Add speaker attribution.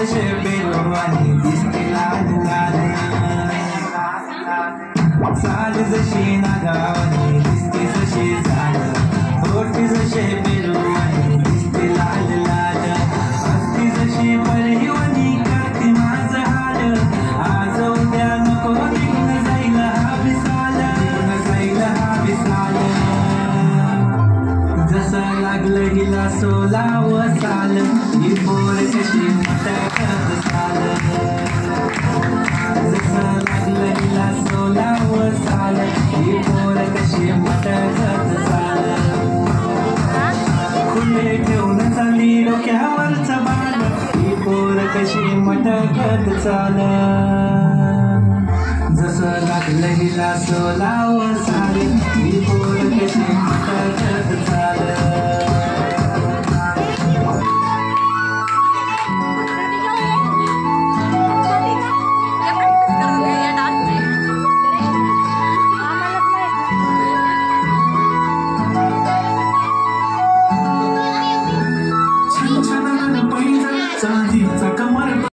Speaker 1: जसे बेलवानी दिसते लाल लाल चाल जशी नागावानी दिसते जशी झाल होठ जसे बेलवानी दिसते लाल लाल असती जशी परिवानी करते माझं हाल आज उद्या नको निघून जाईल हा विसाल जसं लागलं हिला सोलाव साल ही पोर कशी मटकत चाल जसं लागलं हिला सोलाव साल ही पोर कशी मटकत चाल खुले ठेवून चालली डोक्यावरचं बाळ ही पोर कशी मटकत चाल जसं लागलं हिला सोलाव साल ही पोर कशी मटकत चाल